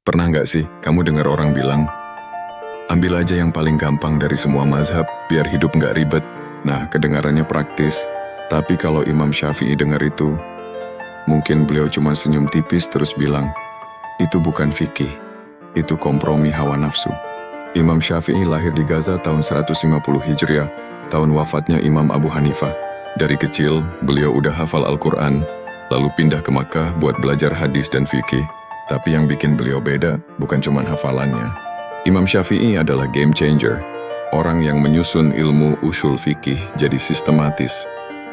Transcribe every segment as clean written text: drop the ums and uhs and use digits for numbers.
Pernah nggak sih kamu dengar orang bilang, ambil aja yang paling gampang dari semua mazhab, biar hidup nggak ribet. Nah, kedengarannya praktis. Tapi kalau Imam Syafi'i dengar itu, mungkin beliau cuma senyum tipis terus bilang, itu bukan fikih, itu kompromi hawa nafsu. Imam Syafi'i lahir di Gaza tahun 150 Hijriah, tahun wafatnya Imam Abu Hanifah. Dari kecil, beliau udah hafal Al-Quran, lalu pindah ke Makkah buat belajar hadis dan fikih. Tapi yang bikin beliau beda bukan cuma hafalannya. Imam Syafi'i adalah game changer. Orang yang menyusun ilmu usul fikih jadi sistematis,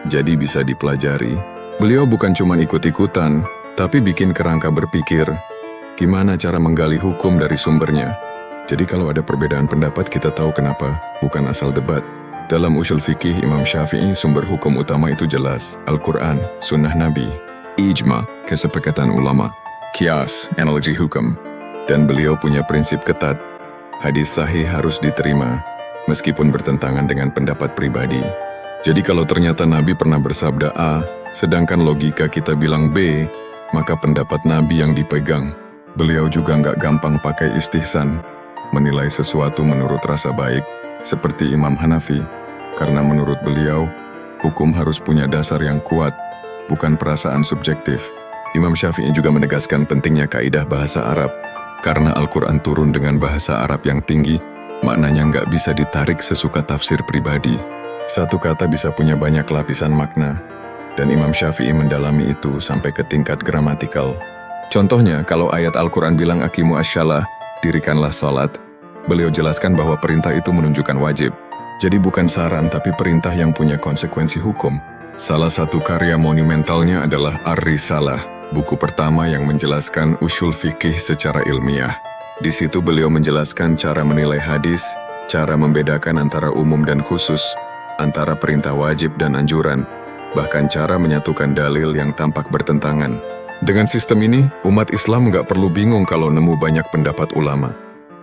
jadi bisa dipelajari. Beliau bukan cuma ikut-ikutan, tapi bikin kerangka berpikir, gimana cara menggali hukum dari sumbernya. Jadi kalau ada perbedaan pendapat kita tahu kenapa, bukan asal debat. Dalam usul fikih Imam Syafi'i sumber hukum utama itu jelas, Al-Quran, Sunnah Nabi, Ijma, kesepakatan ulama, Qiyas, analogi hukum. Dan beliau punya prinsip ketat, hadis sahih harus diterima, meskipun bertentangan dengan pendapat pribadi. Jadi kalau ternyata Nabi pernah bersabda A, sedangkan logika kita bilang B, maka pendapat Nabi yang dipegang. Beliau juga nggak gampang pakai istihsan, menilai sesuatu menurut rasa baik, seperti Imam Hanafi, karena menurut beliau, hukum harus punya dasar yang kuat, bukan perasaan subjektif. Imam Syafi'i juga menegaskan pentingnya kaidah bahasa Arab. Karena Al-Quran turun dengan bahasa Arab yang tinggi, maknanya nggak bisa ditarik sesuka tafsir pribadi. Satu kata bisa punya banyak lapisan makna, dan Imam Syafi'i mendalami itu sampai ke tingkat gramatikal. Contohnya, kalau ayat Al-Quran bilang aqimu asyalah, dirikanlah salat, beliau jelaskan bahwa perintah itu menunjukkan wajib. Jadi bukan saran, tapi perintah yang punya konsekuensi hukum. Salah satu karya monumentalnya adalah Ar-Risalah, buku pertama yang menjelaskan usul fikih secara ilmiah. Di situ beliau menjelaskan cara menilai hadis, cara membedakan antara umum dan khusus, antara perintah wajib dan anjuran, bahkan cara menyatukan dalil yang tampak bertentangan. Dengan sistem ini, umat Islam nggak perlu bingung kalau nemu banyak pendapat ulama.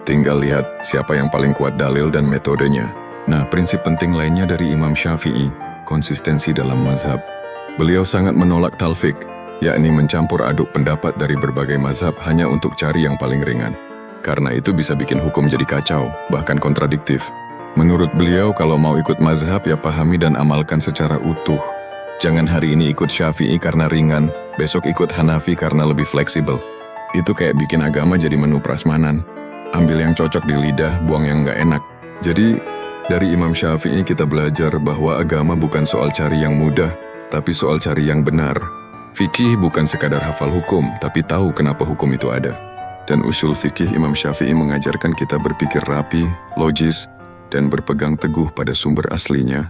Tinggal lihat siapa yang paling kuat dalil dan metodenya. Nah, prinsip penting lainnya dari Imam Syafi'i, konsistensi dalam mazhab. Beliau sangat menolak talfik, yakni mencampur aduk pendapat dari berbagai mazhab hanya untuk cari yang paling ringan. Karena itu bisa bikin hukum jadi kacau, bahkan kontradiktif. Menurut beliau, kalau mau ikut mazhab ya pahami dan amalkan secara utuh. Jangan hari ini ikut Syafi'i karena ringan, besok ikut Hanafi karena lebih fleksibel. Itu kayak bikin agama jadi menu prasmanan. Ambil yang cocok di lidah, buang yang nggak enak. Jadi, dari Imam Syafi'i kita belajar bahwa agama bukan soal cari yang mudah, tapi soal cari yang benar. Fikih bukan sekadar hafal hukum, tapi tahu kenapa hukum itu ada. Dan usul fikih Imam Syafi'i mengajarkan kita berpikir rapi, logis, dan berpegang teguh pada sumber aslinya,